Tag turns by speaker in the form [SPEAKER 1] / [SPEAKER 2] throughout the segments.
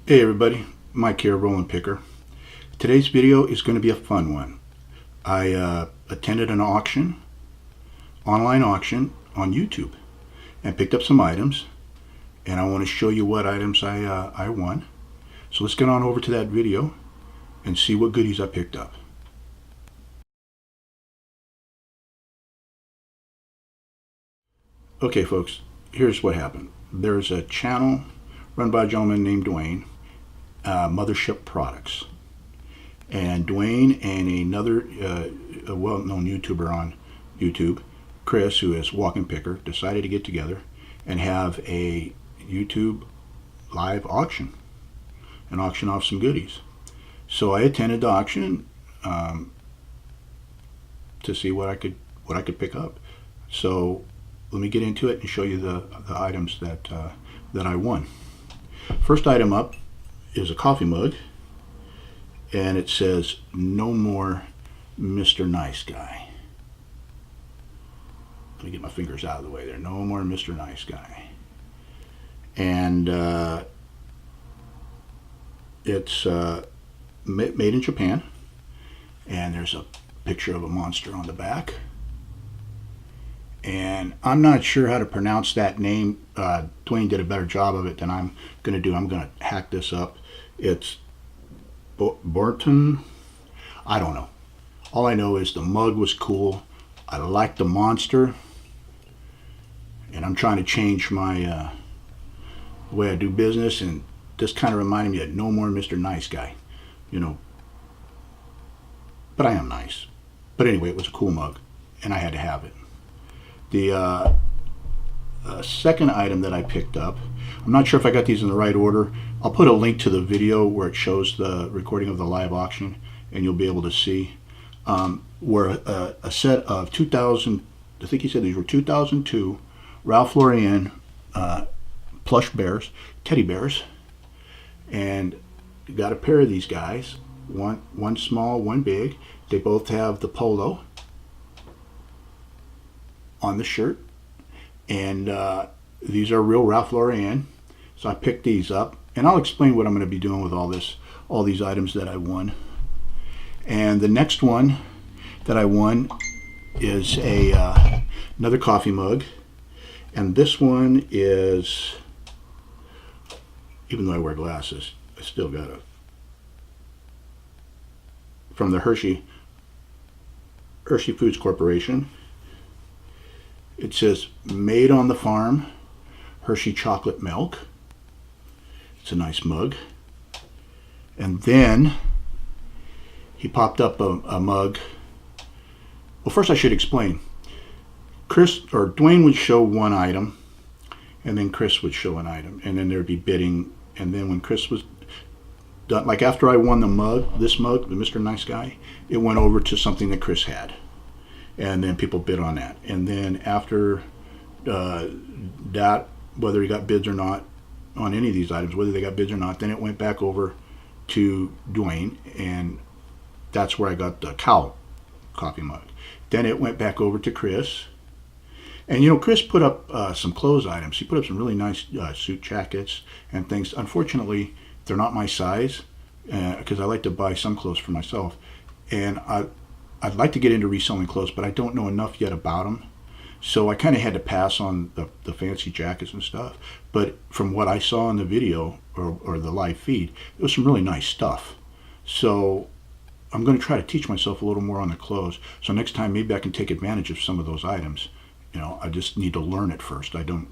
[SPEAKER 1] Hey everybody, Mike here, Rollin Picker. Today's video is going to be a fun one. I attended an auction, online auction on YouTube, and picked up some items, and I want to show you what items I won. So let's get on over to that video and see what goodies I picked up. Okay folks, here's what happened. There's a channel run by a gentleman named Dwayne, MotherShipProducts, and Dwayne and another well-known YouTuber on YouTube, Chris, who is Walking Picker, decided to get together and have a YouTube live auction and auction off some goodies. So I attended the auction to see what I could pick up. So let me get into it and show you the items that I won. First item up is a coffee mug, and it says "No more Mr. Nice Guy." Let me get my fingers out of the way there. No more Mr. Nice Guy. And it's made in Japan, and there's a picture of a monster on the back. And I'm not sure how to pronounce that name. Dwayne did a better job of it than I'm going to do. I'm going to hack this up. It's Borton. I don't know. All I know is the mug was cool. I like the monster. And I'm trying to change my the way I do business. And this kind of reminded me of No More Mr. Nice Guy. You know. But I am nice. But anyway, it was a cool mug. And I had to have it. The second item that I picked up, I'm not sure if I got these in the right order. I'll put a link to the video where it shows the recording of the live auction, and you'll be able to see where a set of 2000, I think he said these were 2002 Ralph Lauren plush bears, teddy bears, and you got a pair of these guys, one small, one big. They both have the polo on the shirt, and these are real Ralph Lauren. So I picked these up, and I'll explain what I'm going to be doing with all these items that I won. And the next one that I won is another coffee mug, and this one is, even though I wear glasses, I still got it from the Hershey Foods Corporation. It says "Made on the Farm, Hershey Chocolate Milk." It's a nice mug. And then he popped up a mug. Well, first I should explain. Dwayne would show one item, and then Chris would show an item, and then there'd be bidding. And then when Chris was done, like after I won this mug, the Mr. Nice Guy, it went over to something that Chris had. And then people bid on that. And then after that, whether he got bids or not on any of these items, whether they got bids or not, then it went back over to Dwayne, and that's where I got the cow coffee mug. Then it went back over to Chris. And you know, Chris put up some clothes items. He put up some really nice suit jackets and things. Unfortunately, they're not my size, because I like to buy some clothes for myself. And I'd like to get into reselling clothes, but I don't know enough yet about them. So I kind of had to pass on the fancy jackets and stuff. But from what I saw in the video or the live feed, it was some really nice stuff. So I'm going to try to teach myself a little more on the clothes. So next time maybe I can take advantage of some of those items. You know, I just need to learn it first. I don't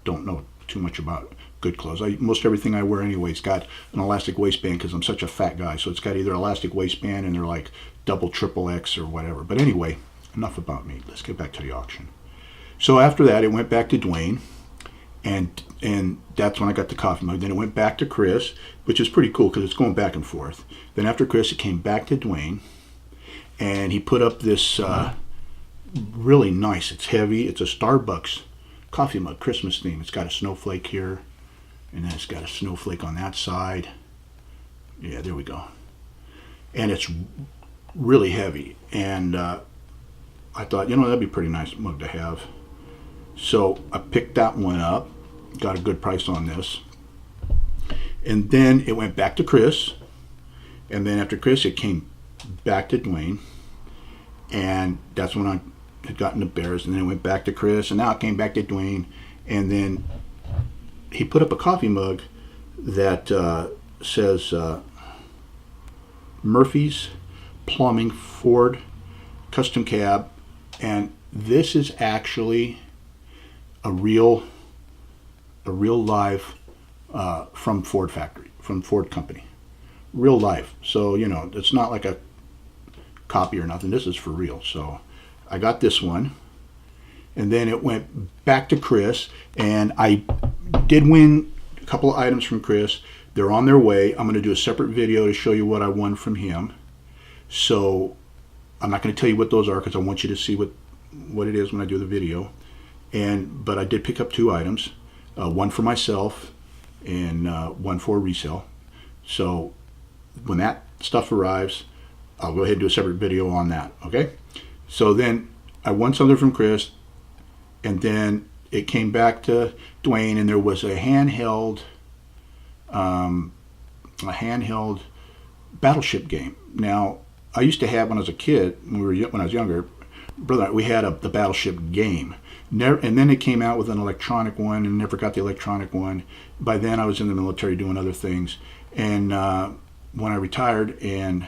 [SPEAKER 1] know too much about good clothes. Most everything I wear anyways got an elastic waistband because I'm such a fat guy. So it's got either elastic waistband and they're like double, triple X or whatever. But anyway, enough about me. Let's get back to the auction. So after that, it went back to Dwayne, and that's when I got the coffee mug. Then it went back to Chris, which is pretty cool because it's going back and forth. Then after Chris, it came back to Dwayne, and he put up this really nice, it's heavy, it's a Starbucks coffee mug, Christmas theme. It's got a snowflake here, and then it's got a snowflake on that side. Yeah, there we go. And it's really heavy, and I thought, you know, that'd be a pretty nice mug to have. So I picked that one up, got a good price on this. And then it went back to Chris. And then after Chris, it came back to Dwayne. And that's when I had gotten the bears. And then it went back to Chris. And now it came back to Dwayne. And then he put up a coffee mug that says Murphy's Plumbing Ford Custom Cab. And this is actually a real live from Ford factory, from Ford company. Real life. So, you know, it's not like a copy or nothing. This is for real. So I got this one. And then it went back to Chris. And I did win a couple of items from Chris. They're on their way. I'm going to do a separate video to show you what I won from him. So I'm not going to tell you what those are because I want you to see what it is when I do the video. But I did pick up 2 items. One for myself and one for resale. So when that stuff arrives, I'll go ahead and do a separate video on that. Okay. So then I won something from Chris, and then it came back to Dwayne, and there was a handheld battleship game. Now I used to have when I was a kid, when I was younger, brother, we had the battleship game. And then it came out with an electronic one, and never got the electronic one. By then I was in the military doing other things, and when I retired and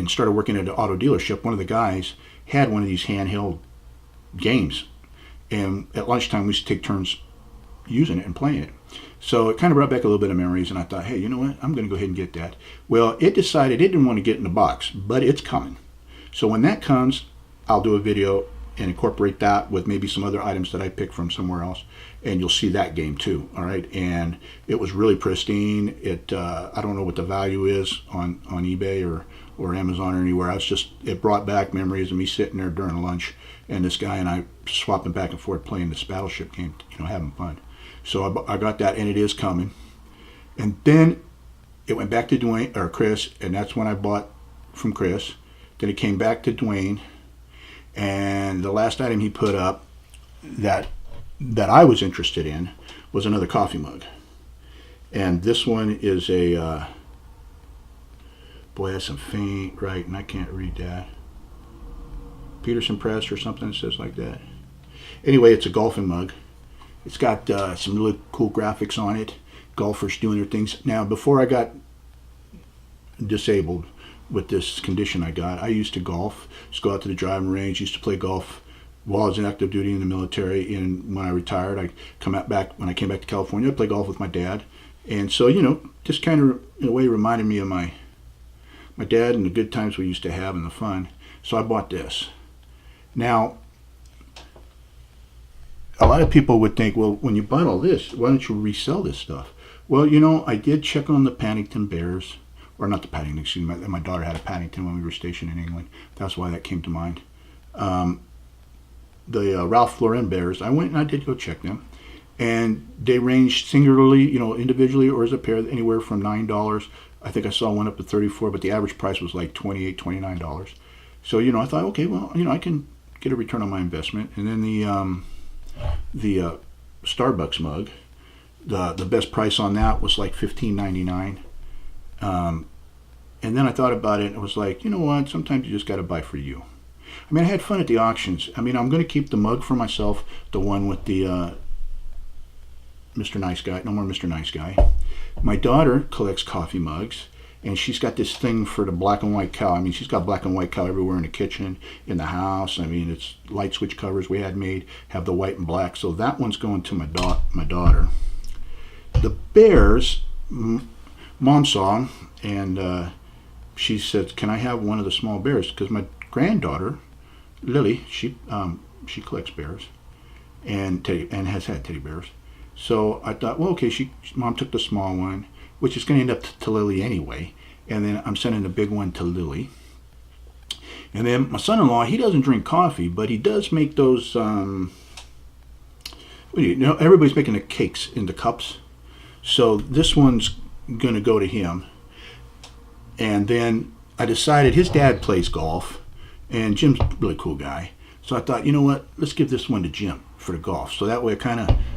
[SPEAKER 1] started working at an auto dealership, one of the guys had one of these handheld games, and at lunchtime we used to take turns using it and playing it. So it kind of brought back a little bit of memories, and I thought, hey, you know what, I'm going to go ahead and get that. Well, it decided it didn't want to get in the box, but it's coming. So when that comes, I'll do a video and incorporate that with maybe some other items that I picked from somewhere else, and you'll see that game too. All right, and it was really pristine. I don't know what the value is on eBay or Amazon or anywhere else. It brought back memories of me sitting there during lunch and this guy and I swapping back and forth playing this battleship game, you know, having fun. So I got that, and it is coming. And then it went back to Dwayne or Chris, and that's when I bought from Chris. Then it came back to Dwayne. And the last item he put up that I was interested in was another coffee mug. And this one is a, boy, that's some faint writing. I can't read that. Peterson Press or something that says like that. Anyway, it's a golfing mug. It's got some really cool graphics on it. Golfers doing their things. Now, before I got disabled with this condition I got, I used to golf. Just go out to the driving range. Used to play golf while I was in active duty in the military. And when I retired, when I came back to California, I played golf with my dad. And so, you know, just kind of in a way reminded me of my dad and the good times we used to have and the fun. So I bought this. Now, a lot of people would think, well, when you bought all this, why don't you resell this stuff? Well, you know, I did check on the Paddington Bears. Or not the Paddington, excuse me. My daughter had a Paddington when we were stationed in England. That's why that came to mind. The Ralph Lauren Bears, I went and I did go check them. And they ranged singularly, you know, individually or as a pair, anywhere from $9. I think I saw one up at $34, but the average price was like $28, $29. So, you know, I thought, okay, well, you know, I can get a return on my investment. And then the Starbucks mug, the best price on that was like $15.99. And then I thought about it and it was like, you know what, sometimes you just got to buy for you. I mean, I had fun at the auctions. I mean, I'm going to keep the mug for myself, the one with the Mr. Nice Guy, no more Mr. Nice Guy. My daughter collects coffee mugs, and she's got this thing for the black and white cow. I mean, she's got black and white cow everywhere in the kitchen, in the house. I mean, it's light switch covers we had made, have the white and black. So that one's going to my daughter. The bears, Mom saw them, and she said, can I have one of the small bears? Because my granddaughter, Lily, she collects bears and has had teddy bears. So I thought, well, okay, Mom took the small one, which is going to end up to Lily anyway. And then I'm sending the big one to Lily. And then my son-in-law, he doesn't drink coffee, but he does make those, you know, everybody's making the cakes in the cups. So this one's going to go to him. And then I decided his dad plays golf, and Jim's a really cool guy. So I thought, you know what, let's give this one to Jim for the golf. So that way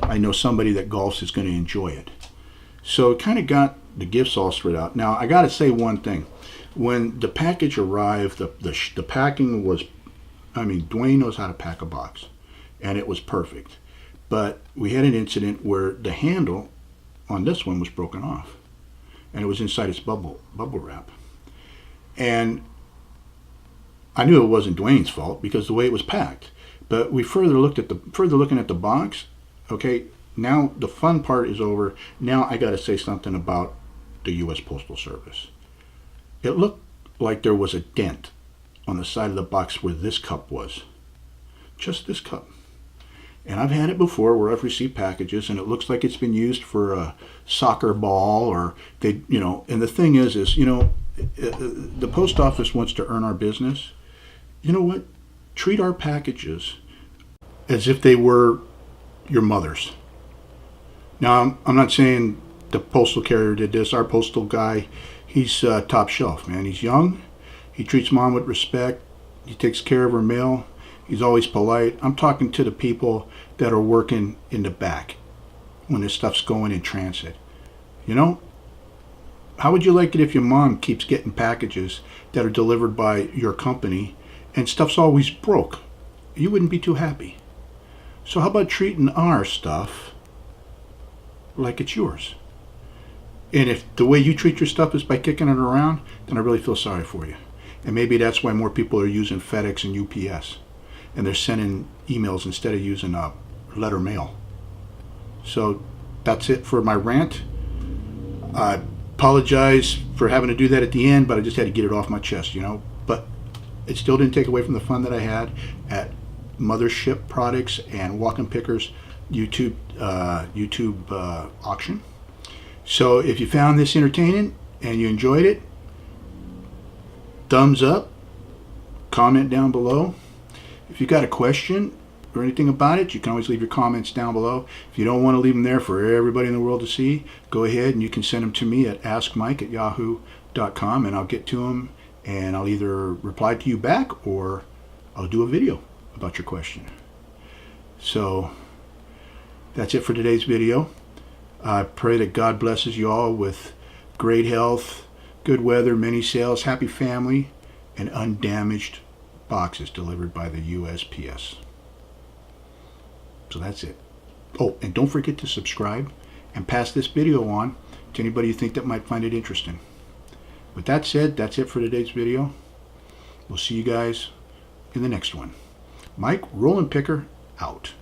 [SPEAKER 1] I know somebody that golfs is going to enjoy it. So it kind of got the gifts all spread out. Now I got to say one thing: when the package arrived, the packing was, I mean, Dwayne knows how to pack a box, and it was perfect. But we had an incident where the handle on this one was broken off, and it was inside its bubble wrap. And I knew it wasn't Dwayne's fault because the way it was packed. But we further looking at the box. Okay, now the fun part is over. Now I got to say something about the U.S. Postal Service. It looked like there was a dent on the side of the box where this cup was. Just this cup. And I've had it before where I've received packages and it looks like it's been used for a soccer ball, or they, and the thing is, the post office wants to earn our business. You know what? Treat our packages as if they were your mother's. Now, I'm not saying the postal carrier did this. Our postal guy, he's top shelf, man. He's young. He treats mom with respect. He takes care of her mail. He's always polite. I'm talking to the people that are working in the back when this stuff's going in transit. How would you like it if your mom keeps getting packages that are delivered by your company and stuff's always broke? You wouldn't be too happy. So how about treating our stuff like it's yours? And if the way you treat your stuff is by kicking it around, then I really feel sorry for you. And maybe that's why more people are using FedEx and UPS. And they're sending emails instead of using letter mail. So that's it for my rant. I apologize for having to do that at the end, but I just had to get it off my chest, But it still didn't take away from the fun that I had at MotherShipProducts and Walk-in Pickers YouTube auction. So if you found this entertaining and you enjoyed it, thumbs up, comment down below. If you got a question or anything about it, you can always leave your comments down below. If you don't want to leave them there for everybody in the world to see, go ahead and you can send them to me at askmike@yahoo.com, and I'll get to them, and I'll either reply to you back or I'll do a video about your question. So that's it for today's video. I pray that God blesses you all with great health, good weather, many sales, happy family, and undamaged boxes delivered by the USPS. So that's it. Oh, and don't forget to subscribe and pass this video on to anybody you think that might find it interesting. With that said, that's it for today's video. We'll see you guys in the next one. Mike, Rollin Picker, out.